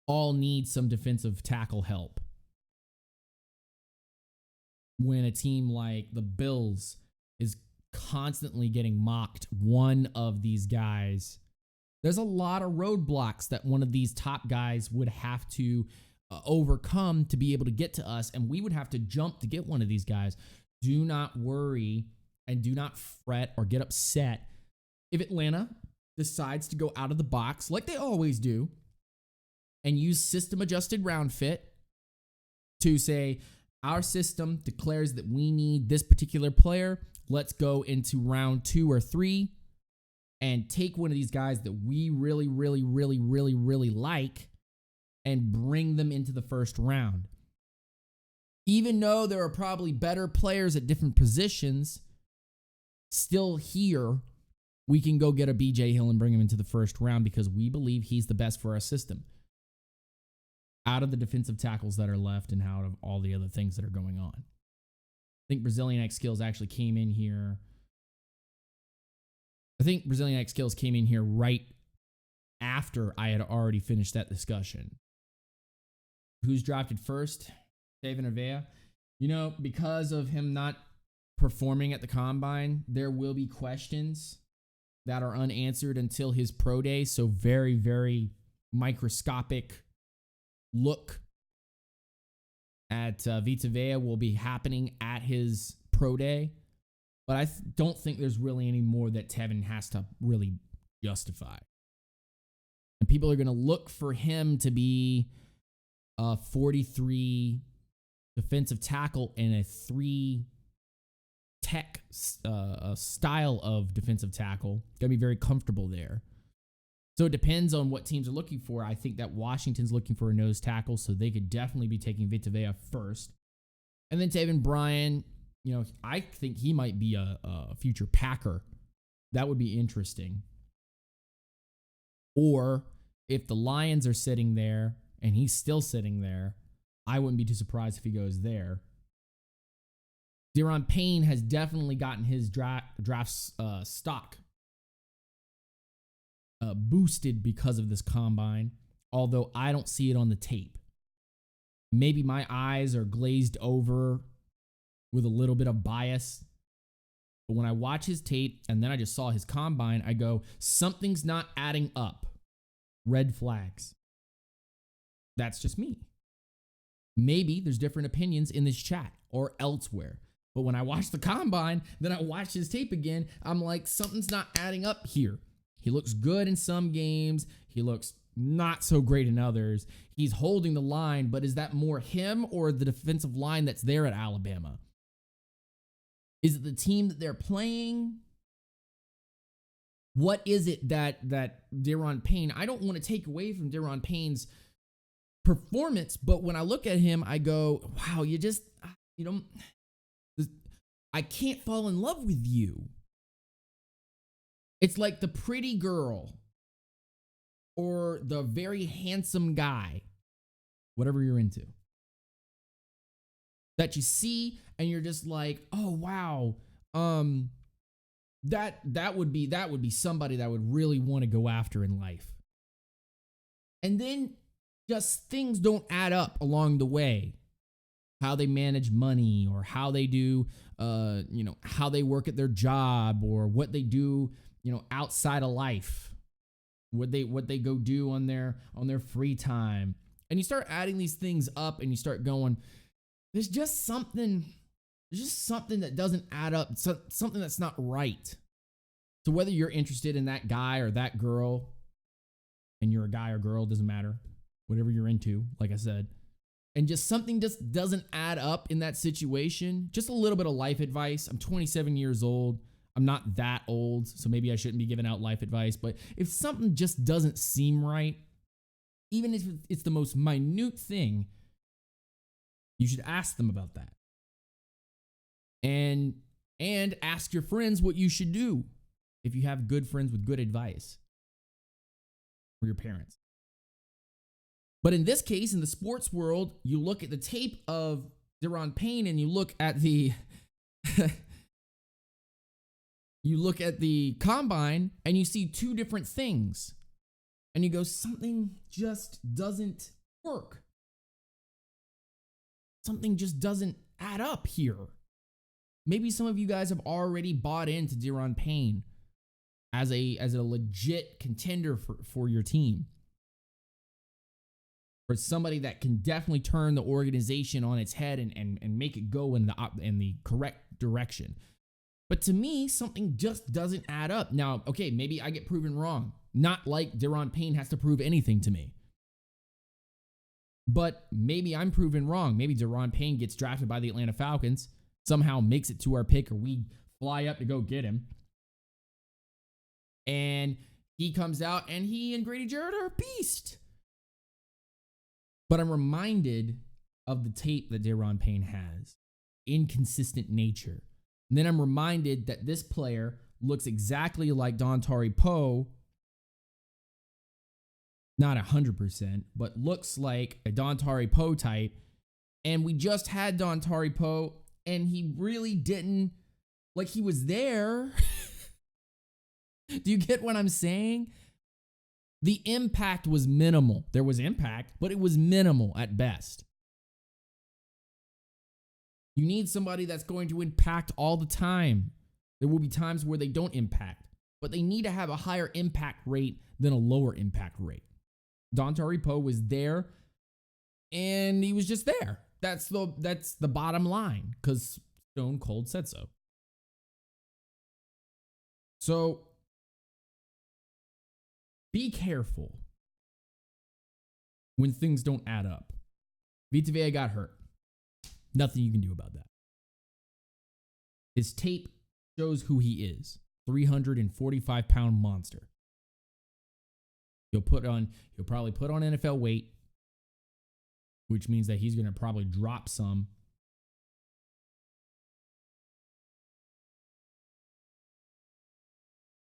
all need some defensive tackle help. When a team like the Bills is constantly getting mocked one of these guys, there's a lot of roadblocks that one of these top guys would have to overcome to be able to get to us, and we would have to jump to get one of these guys. Do not worry and do not fret or get upset if Atlanta decides to go out of the box like they always do and use system adjusted round fit to say, our system declares that we need this particular player. Let's go into round 2 or 3 and take one of these guys that we really, really, really, really, really like and bring them into the first round. Even though there are probably better players at different positions, still here, we can go get a BJ Hill and bring him into the first round because we believe he's the best for our system. Out of the defensive tackles that are left and out of all the other things that are going on. I think Brazilian X Skills actually came in here. I think Brazilian X Skills came in here right after I had already finished that discussion. Who's drafted first? David Avea. You know, because of him not performing at the combine, there will be questions that are unanswered until his pro day. So very, very microscopic look at Vita Vea will be happening at his pro day. But I don't think there's really any more that Tevin has to really justify. And people are going to look for him to be a 43 defensive tackle and a 3 tech style of defensive tackle. Going to be very comfortable there. So it depends on what teams are looking for. I think that Washington's looking for a nose tackle, so they could definitely be taking Vita Vea first. And then Taven Bryan, you know, I think he might be a future Packer. That would be interesting. Or if the Lions are sitting there and he's still sitting there, I wouldn't be too surprised if he goes there. Deron Payne has definitely gotten his draft stock boosted because of this combine, although I don't see it on the tape. Maybe my eyes are glazed over with a little bit of bias, but when I watch his tape and then I just saw his combine, I go, something's not adding up. Red flags. That's just me. Maybe there's different opinions in this chat or elsewhere, but when I watch the combine, then I watch his tape again, I'm like, something's not adding up here. He looks good in some games. He looks not so great in others. He's holding the line, but is that more him or the defensive line that's there at Alabama? Is it the team that they're playing? What is it that Deron Payne, I don't want to take away from Deron Payne's performance, but when I look at him, I go, wow, I can't fall in love with you. It's like the pretty girl or the very handsome guy, whatever you're into, that you see and you're just like, oh wow, that would be somebody that I would really want to go after in life. And then just things don't add up along the way. How they manage money or how they do, how they work at their job or what they do, outside of life, what they go do on their free time. And you start adding these things up and you start going, there's just something that doesn't add up, something that's not right. So whether you're interested in that guy or that girl, and you're a guy or girl, doesn't matter, whatever you're into, like I said, and just something just doesn't add up in that situation, just a little bit of life advice. I'm 27 years old. I'm not that old, so maybe I shouldn't be giving out life advice, but if something just doesn't seem right, even if it's the most minute thing, you should ask them about that. And ask your friends what you should do if you have good friends with good advice, or your parents. But in this case, in the sports world, you look at the tape of Deron Payne and you look at the combine and you see two different things. And you go, something just doesn't work. Something just doesn't add up here. maybe some of you guys have already bought into Deron Payne as a legit contender for your team. For somebody that can definitely turn the organization on its head and make it go in the correct direction. But to me, something just doesn't add up. Now, okay, maybe I get proven wrong. Not like Deron Payne has to prove anything to me. But maybe I'm proven wrong. Maybe Deron Payne gets drafted by the Atlanta Falcons, somehow makes it to our pick, or we fly up to go get him. And he comes out, and he and Grady Jarrett are a beast. But I'm reminded of the tape that Deron Payne has. Inconsistent nature. And then I'm reminded that this player looks exactly like Dontari Poe. Not 100%, but looks like a Dontari Poe type. And we just had Dontari Poe, and he really didn't, like, he was there. Do you get what I'm saying? The impact was minimal. There was impact, but it was minimal at best. You need somebody that's going to impact all the time. There will be times where they don't impact, but they need to have a higher impact rate than a lower impact rate. Dontari Poe was there, and he was just there. That's the bottom line, because Stone Cold said so. So be careful when things don't add up. Vita Vea got hurt. Nothing you can do about that. His tape shows who he is. 345-pound monster. He'll probably put on NFL weight, which means that he's going to probably drop some.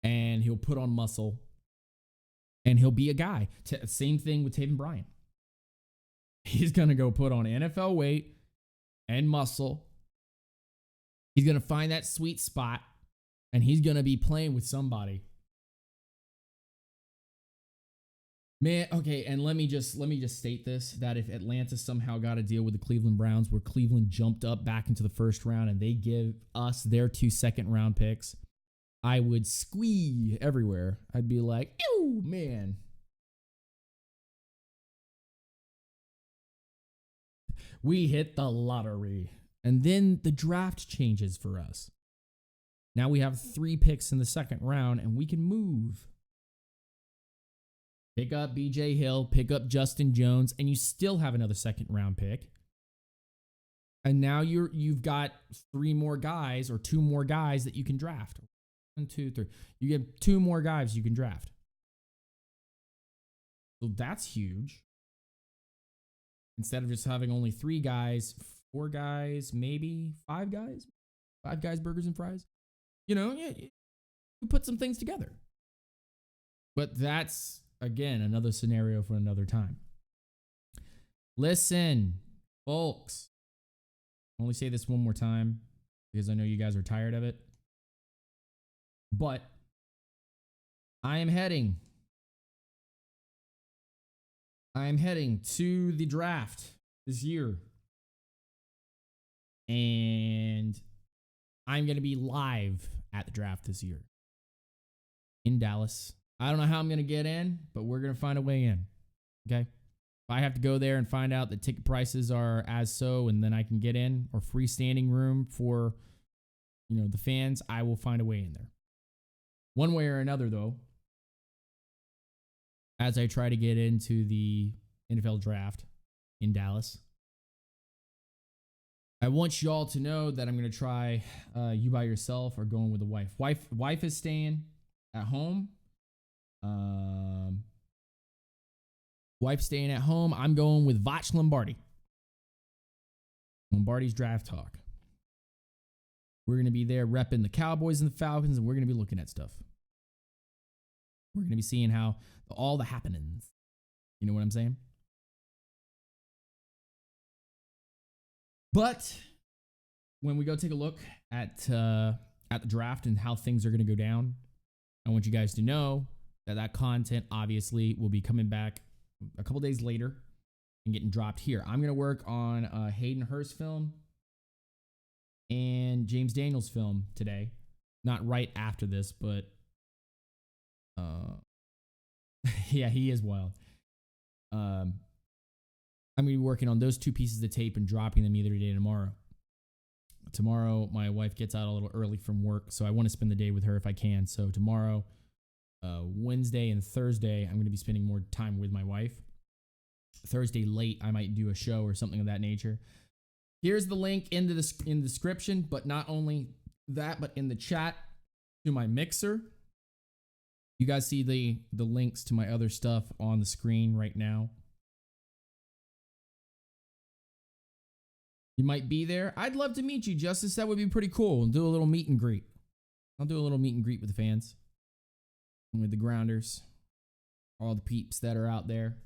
And he'll put on muscle. And he'll be a guy. Same thing with Taven Bryan. He's going to go put on NFL weight and muscle. He's going to find that sweet spot. And he's going to be playing with somebody. Man, okay, and let me just state this, that if Atlanta somehow got a deal with the Cleveland Browns where Cleveland jumped up back into the first round and they give us their 2 second-round picks, I would squee everywhere. I'd be like, ew, man. We hit the lottery. And then the draft changes for us. Now we have 3 picks in the second round, and we can move. Pick up BJ Hill, pick up Justin Jones, and you still have another second round pick. And now you've got 3 more guys or 2 more guys that you can draft. 1, 2, 3. You get 2 more guys you can draft. So that's huge. Instead of just having only 3 guys, 4 guys, maybe 5 guys. 5 guys, burgers and fries. You know, yeah, you put some things together. But that's, again, another scenario for another time. Listen, folks. I'll only say this one more time because I know you guys are tired of it. But I am heading to the draft this year. And I'm going to be live at the draft this year in Dallas. I don't know how I'm going to get in, but we're going to find a way in. Okay? If I have to go there and find out that ticket prices are as so and then I can get in, or free standing room for, the fans, I will find a way in there. One way or another, though, as I try to get into the NFL draft in Dallas, I want y'all to know that I'm going to try you by yourself or going with a wife. Wife is staying at home. Wife staying at home. I'm going with Vach Lombardi. Lombardi's Draft Talk. We're going to be there repping the Cowboys and the Falcons, and we're going to be looking at stuff. We're going to be seeing how all the happenings. You know what I'm saying? But when we go take a look at the draft and how things are going to go down, I want you guys to know that content obviously will be coming back a couple days later and getting dropped here. I'm going to work on a Hayden Hurst film and James Daniels film today. Not right after this, but yeah, he is wild. I'm gonna be working on those 2 pieces of tape and dropping them either today or tomorrow. Tomorrow, my wife gets out a little early from work, so I want to spend the day with her if I can. So tomorrow, Wednesday and Thursday, I'm going to be spending more time with my wife. Thursday late, I might do a show or something of that nature. Here's the link in the description, but not only that, but in the chat to my mixer. You guys see the links to my other stuff on the screen right now. You might be there. I'd love to meet you, Justice. That would be pretty cool. We'll do a little meet and greet. I'll do a little meet and greet with the fans, and with the grounders, all the peeps that are out there.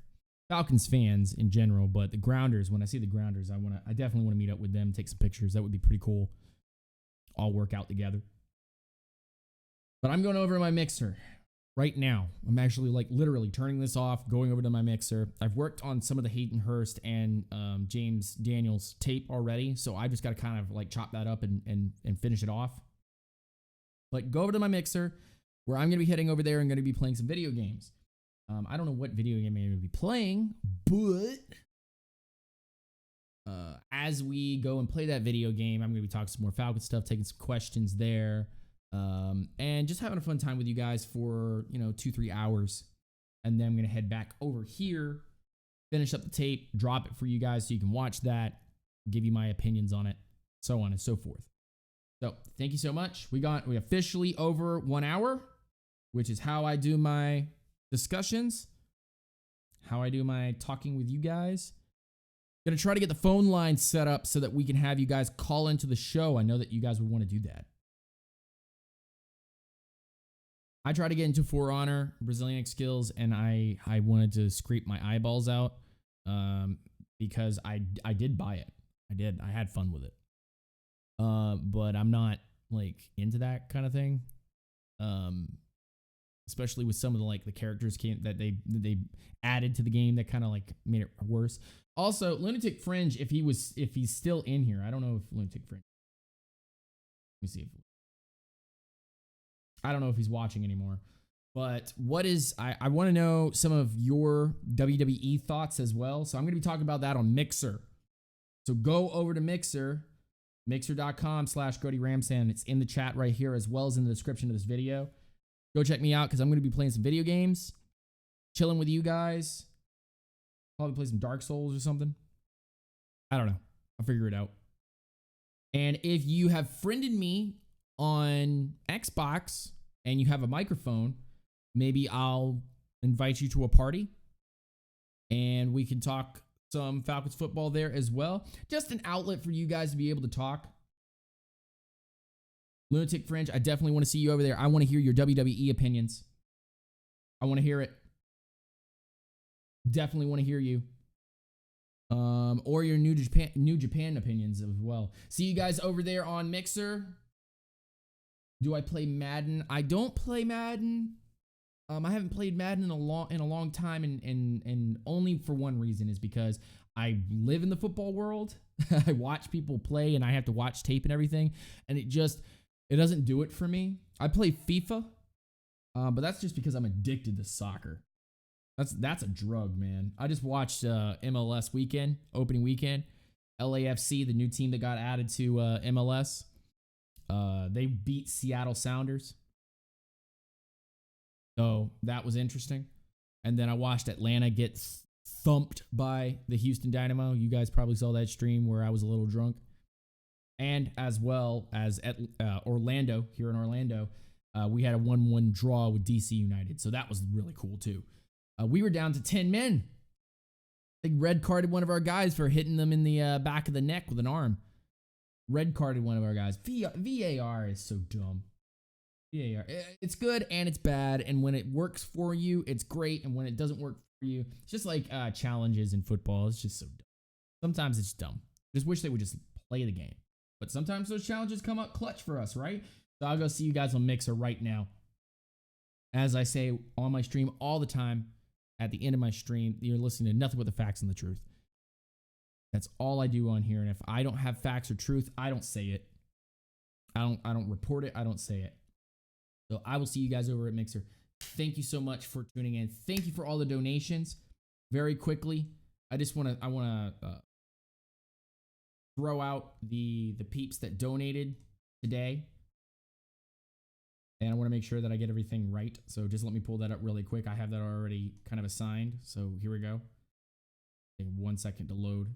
Falcons fans in general, but the grounders, when I see the grounders, I definitely want to meet up with them, take some pictures. That would be pretty cool. All work out together. But I'm going over to my mixer right now. I'm actually literally turning this off, going over to my mixer. I've worked on some of the Hayden Hurst and James Daniels tape already, so I just got to kind of chop that up and finish it off. But go over to my mixer, where I'm going to be heading over there and going to be playing some video games. I don't know what video game I'm going to be playing, but as we go and play that video game, I'm going to be talking some more Falcons stuff, taking some questions there. And just having a fun time with you guys for, 2-3 hours. And then I'm going to head back over here, finish up the tape, drop it for you guys so you can watch that, give you my opinions on it, so on and so forth. So thank you so much. We officially over 1 hour, which is how I do my discussions, how I do my talking with you guys. Going to try to get the phone line set up so that we can have you guys call into the show. I know that you guys would want to do that. I tried to get into For Honor, Brazilian skills, and I wanted to scrape my eyeballs out because I did buy it. I had fun with it. But I'm not into that kind of thing. Especially with some of the characters that they added to the game that kind of made it worse. Also, Lunatic Fringe, if he's still in here, I don't know if Lunatic Fringe. Let me see if I don't know if he's watching anymore. But I want to know some of your WWE thoughts as well. So I'm going to be talking about that on Mixer. So go over to Mixer, mixer.com/CodyRamsand. It's in the chat right here as well as in the description of this video. Go check me out because I'm going to be playing some video games, chilling with you guys. Probably play some Dark Souls or something. I don't know. I'll figure it out. And if you have friended me on Xbox and you have a microphone, maybe I'll invite you to a party and we can talk some Falcons football there as well. Just an outlet for you guys to be able to talk. Lunatic Fringe, I definitely want to see you over there. I want to hear your WWE opinions. I want to hear it. Definitely want to hear you. Or your New Japan opinions as well. See you guys over there on Mixer. Do I play Madden? I don't play Madden. I haven't played Madden in a long time, and only for one reason is because I live in the football world. I watch people play, and I have to watch tape and everything, and it doesn't do it for me. I play FIFA, but that's just because I'm addicted to soccer. That's a drug, man. I just watched MLS opening weekend. LAFC, the new team that got added to MLS. They beat Seattle Sounders. So that was interesting. And then I watched Atlanta get thumped by the Houston Dynamo. You guys probably saw that stream where I was a little drunk. And as well as at Orlando, here in Orlando, we had a 1-1 draw with DC United. So that was really cool too. We were down to 10 men. They red carded one of our guys for hitting them in the back of the neck with an arm. Red carded one of our guys. VAR is so dumb. VAR. It's good and it's bad. And when it works for you, it's great. And when it doesn't work for you, it's just like challenges in football. It's just so dumb. Sometimes it's dumb. Just wish they would just play the game. But sometimes those challenges come up clutch for us, right? So I'll go see you guys on Mixer right now. As I say on my stream all the time, at the end of my stream, you're listening to nothing but the facts and the truth. That's all I do on here. And if I don't have facts or truth, I don't say it. I don't report it. I don't say it. So I will see you guys over at Mixer. Thank you so much for tuning in. Thank you for all the donations. Very quickly, I want to throw out the peeps that donated today. And I want to make sure that I get everything right. So just let me pull that up really quick. I have that already kind of assigned. So here we go. Take 1 second to load.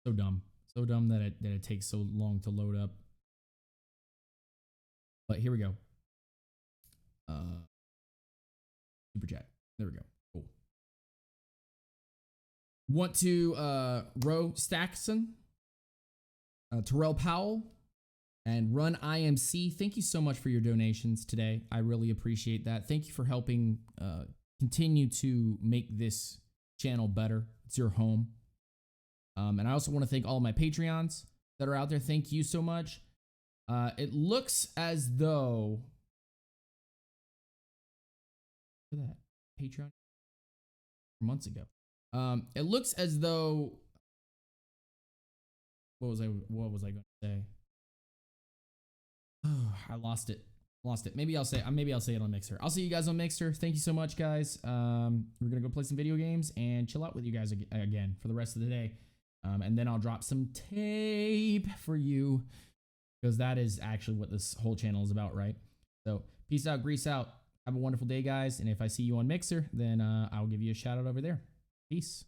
So dumb. So dumb that it takes so long to load up. But here we go. Super chat. There we go. Cool. Want to Ro Stackson, Terrell Powell, and Run IMC. Thank you so much for your donations today. I really appreciate that. Thank you for helping continue to make this channel better. It's your home. And I also want to thank all of my Patreons that are out there. Thank you so much. It looks as though... Look at that. Patreon months ago. It looks as though... What was I going to say? Oh, I lost it. Maybe I'll say it on Mixer. I'll see you guys on Mixer. Thank you so much, guys. We're gonna go play some video games and chill out with you guys again for the rest of the day. And then I'll drop some tape for you, because that is actually what this whole channel is about, right? So peace out, grease out. Have a wonderful day, guys. And if I see you on Mixer, then I'll give you a shout out over there. Peace.